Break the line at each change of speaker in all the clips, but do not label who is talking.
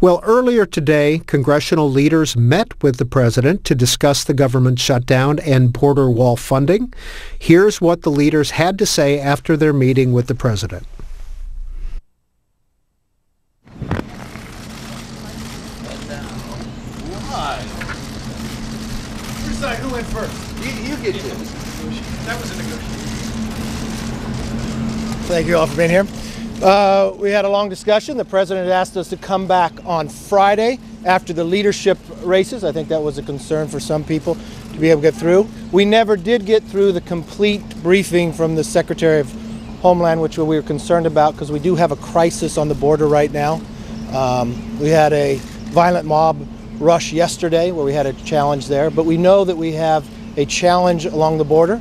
Well, earlier today, congressional leaders met with the president to discuss the government shutdown and border wall funding. Here's what the leaders had to say after their meeting with the president.
Who went first? You get this. That was a negotiation. Thank you all for being here. We had a long discussion. The president asked us to come back on Friday after the leadership races. I think that was a concern for some people to be able to get through. We never did get through the complete briefing from the Secretary of Homeland, which we were concerned about because we do have a crisis on the border right now. We had a violent mob rush yesterday where we had a challenge there, but we know that we have a challenge along the border.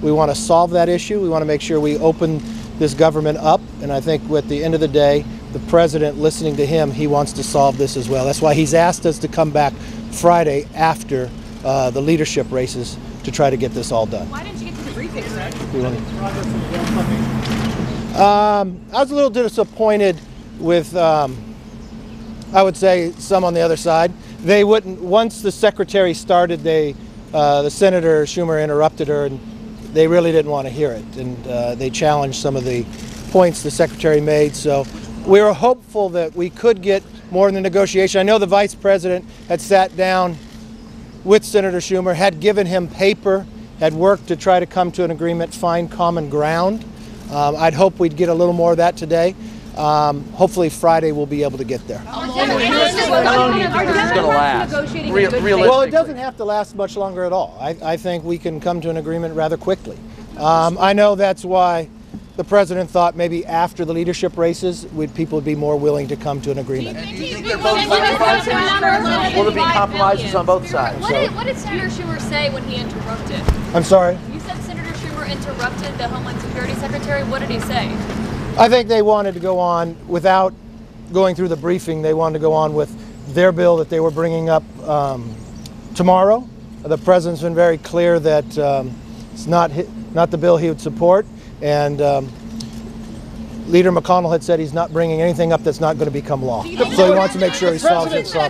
We want to solve that issue. We want to make sure we open this government up, and I think at the end of the day, the president, listening to him, he wants to solve this as well. That's why he's asked us to come back Friday after the leadership races to try to get this all done.
Why didn't you get to the briefing, sir?
I was a little disappointed with, I would say, some on the other side. They wouldn't, once the secretary started, the Senator Schumer interrupted her, and they really didn't want to hear it, and they challenged some of the points the secretary made. So we were hopeful that we could get more in the negotiation. I know the vice president had sat down with Senator Schumer, had given him paper, had worked to try to come to an agreement, find common ground. I'd hope we'd get a little more of that today. Hopefully Friday we'll be able to get there.
How long do you think this is going to last? Realistically.
Well, it doesn't have to last much longer at all. I think we can come to an agreement rather quickly. I know that's why the president thought maybe after the leadership races, people would be more willing to come to an agreement.
Do you think they're both compromises? Will there be compromises on both sides?
What did Senator Schumer say when he interrupted?
I'm sorry?
You said Senator Schumer interrupted the Homeland Security Secretary. What did he say?
I think they wanted to go on without going through the briefing. They wanted to go on with their bill that they were bringing up tomorrow. The president's been very clear that it's not the bill he would support, and Leader McConnell had said he's not bringing anything up that's not going to become law. So he wants to make sure he solves it.
The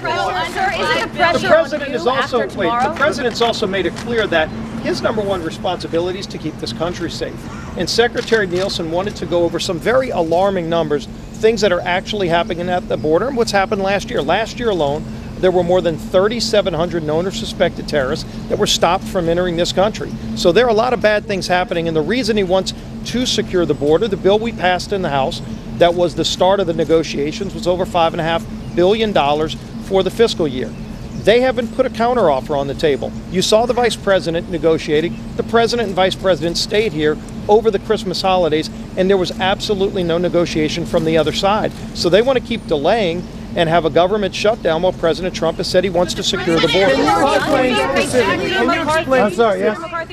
president's also made it clear that his number one responsibility is to keep this country safe. And Secretary Nielsen wanted to go over some very alarming numbers, things that are actually happening at the border and what's happened last year. Last year alone, there were more than 3,700 known or suspected terrorists that were stopped from entering this country. So there are a lot of bad things happening, and the reason he wants to secure the border, the bill we passed in the House that was the start of the negotiations was over $5.5 billion for the fiscal year. They haven't put a counteroffer on the table. You saw the vice president negotiating. The president and vice president stayed here over the Christmas holidays, and there was absolutely no negotiation from the other side. So they want to keep delaying and have a government shutdown while President Trump has said he wants to secure the border.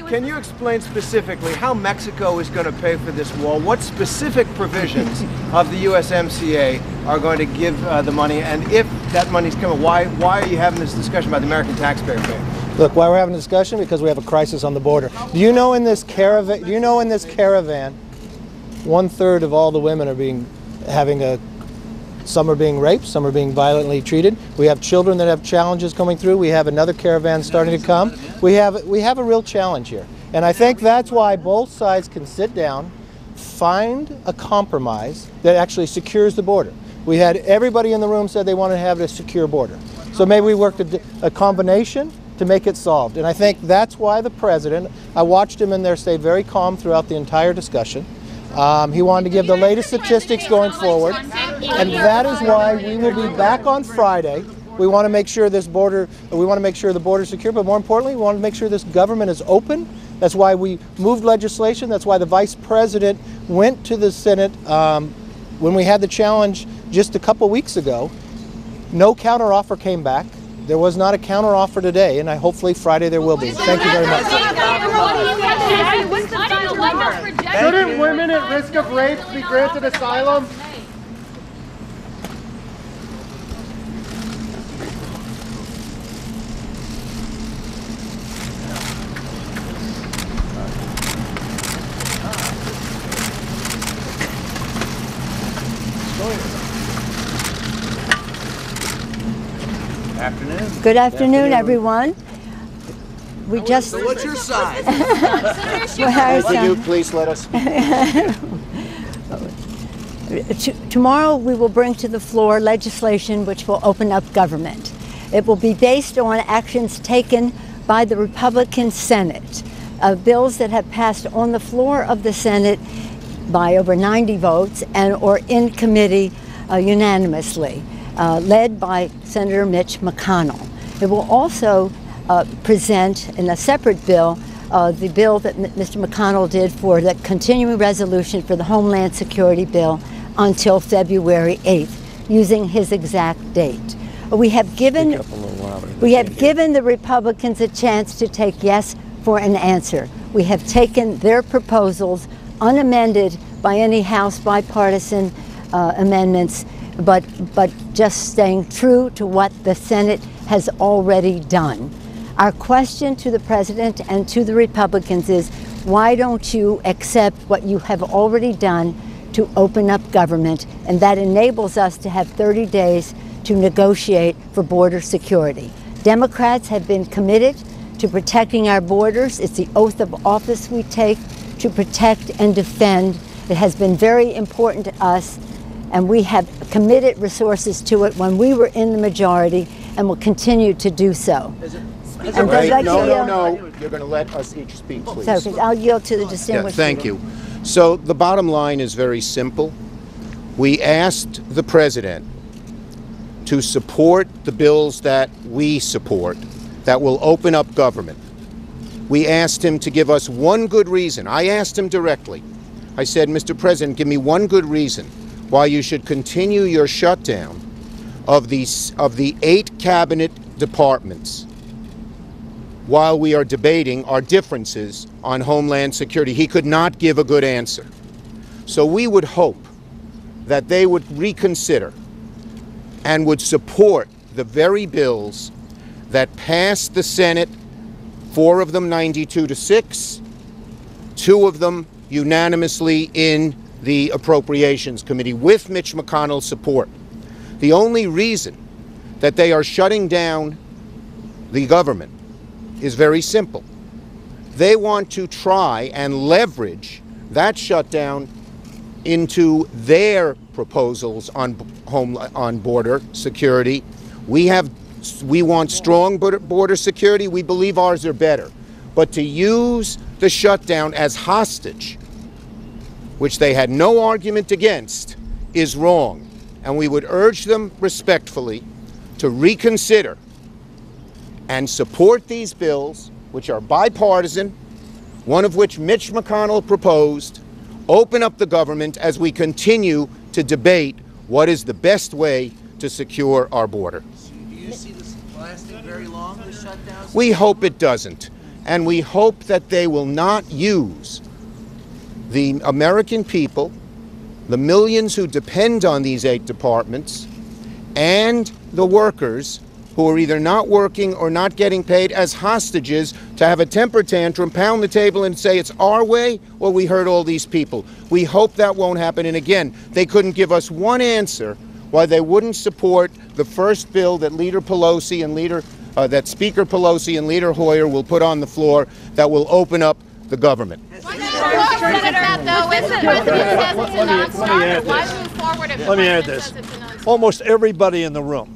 Can you explain specifically how Mexico is going to pay for this wall? What specific provisions of the USMCA are going to give the money? And if that money's coming, why are you having this discussion about the American taxpayer paying?
Look, why we're having a discussion? Because we have a crisis on the border. Do you know in this caravan? 1/3 of all the women are some are being raped, some are being violently treated. We have children that have challenges coming through. We have another caravan starting to come. We have a real challenge here. And I think that's why both sides can sit down, find a compromise that actually secures the border. We had everybody in the room said they wanted to have a secure border. So maybe we worked a combination to make it solved. And I think that's why the president, I watched him in there stay very calm throughout the entire discussion. He wanted to give the latest statistics going forward, and that is why we will be back on Friday. We want to make sure the border is secure, but more importantly, we want to make sure this government is open. That's why we moved legislation. That's why the vice president went to the Senate when we had the challenge just a couple weeks ago. No counteroffer came back. There was not a counteroffer today, and hopefully Friday there will be. Thank you very much.
Shouldn't women at risk of rape be granted asylum?
Afternoon.
Good afternoon, everyone. We just.
So what's your side?
Will
you please let us?
Tomorrow we will bring to the floor legislation which will open up government. It will be based on actions taken by the Republican Senate, bills that have passed on the floor of the Senate by over 90 votes and or in committee unanimously, led by Senator Mitch McConnell. It will also present in a separate bill the bill that Mr. McConnell did for the continuing resolution for the Homeland Security bill until February 8th, using his exact date. We have given the Republicans a chance to take yes for an answer. We have taken their proposals unamended by any House bipartisan amendments, but just staying true to what the Senate has already done. Our question to the President and to the Republicans is, why don't you accept what you have already done to open up government? And that enables us to have 30 days to negotiate for border security. Democrats have been committed to protecting our borders. It's the oath of office we take to protect and defend. It has been very important to us, and we have committed resources to it when we were in the majority and will continue to do so.
No. You're going to let us each speak, please.
So, I'll yield to the distinguished
thank you. So the bottom line is very simple. We asked the President to support the bills that we support that will open up government. We asked him to give us one good reason. I asked him directly. I said, Mr. President, give me one good reason why you should continue your shutdown of the 8 cabinet departments while we are debating our differences on Homeland Security. He could not give a good answer. So we would hope that they would reconsider and would support the very bills that passed the Senate, 4 of them 92-6, 2 of them unanimously in the Appropriations Committee with Mitch McConnell's support. The only reason that they are shutting down the government is very simple. They want to try and leverage that shutdown into their proposals on border security. We want strong border security. We believe ours are better. But to use the shutdown as hostage, which they had no argument against, is wrong. And we would urge them respectfully to reconsider and support these bills, which are bipartisan, one of which Mitch McConnell proposed, open up the government as we continue to debate what is the best way to secure our border.
Do you see this lasting very long, the shutdown?
We hope it doesn't. And we hope that they will not use the American people, the millions who depend on these 8 departments, and the workers who are either not working or not getting paid as hostages to have a temper tantrum, pound the table and say it's our way or we hurt all these people. We hope that won't happen. And again, they couldn't give us one answer why they wouldn't support the first bill that Leader Pelosi and that Speaker Pelosi and Leader Hoyer will put on the floor that will open up the government.
Let me add this. Almost everybody in the room,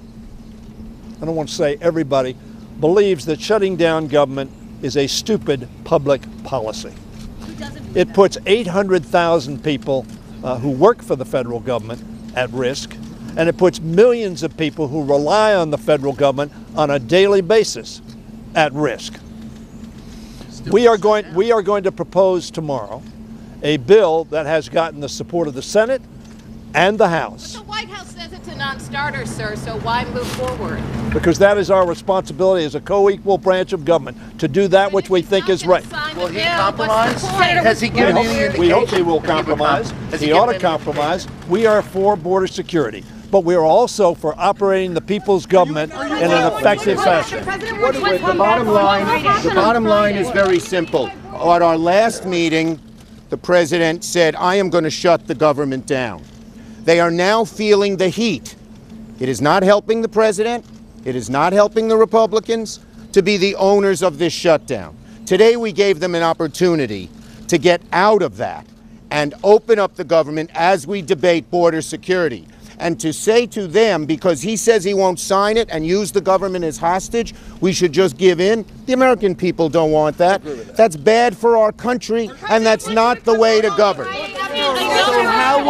I don't want to say everybody, believes that shutting down government is a stupid public policy. It puts 800,000 people who work for the federal government at risk, and it puts millions of people who rely on the federal government on a daily basis at risk. We are going to propose tomorrow a bill that has gotten the support of the Senate and the House.
But the White House says it's a non-starter, sir, so why move forward?
Because that is our responsibility as a co-equal branch of government, to do that which we think is right.
Will he compromise? Has he given any indication?
We hope he will compromise. He ought to compromise. We are for border security, but we are also for operating the people's government in an effective fashion.
The bottom line is very simple. At our last meeting, the President said, I am going to shut the government down. They are now feeling the heat. It is not helping the President. It is not helping the Republicans to be the owners of this shutdown. Today we gave them an opportunity to get out of that and open up the government as we debate border security. And to say to them, because he says he won't sign it and use the government as hostage, we should just give in. The American people don't want that. That's bad for our country, and that's not the way to govern.
So how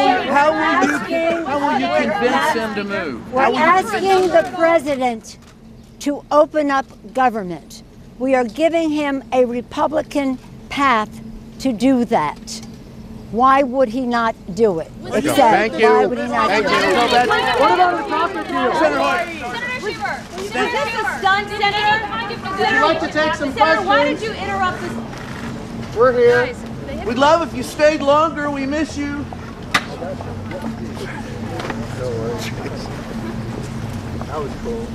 will you convince them to move?
We're asking the president to open up government. We are giving him a Republican path to do that. Why would he not do it?
Thank you.
Why would he not do it?
What about the copper deal?
Senator Schumer, is this a stunt, Senator?
Would you like to take some
Senator, why did
questions?
you interrupt this?
We're here.
Guys,
We'd love if you stayed longer. We miss you.
That was cool.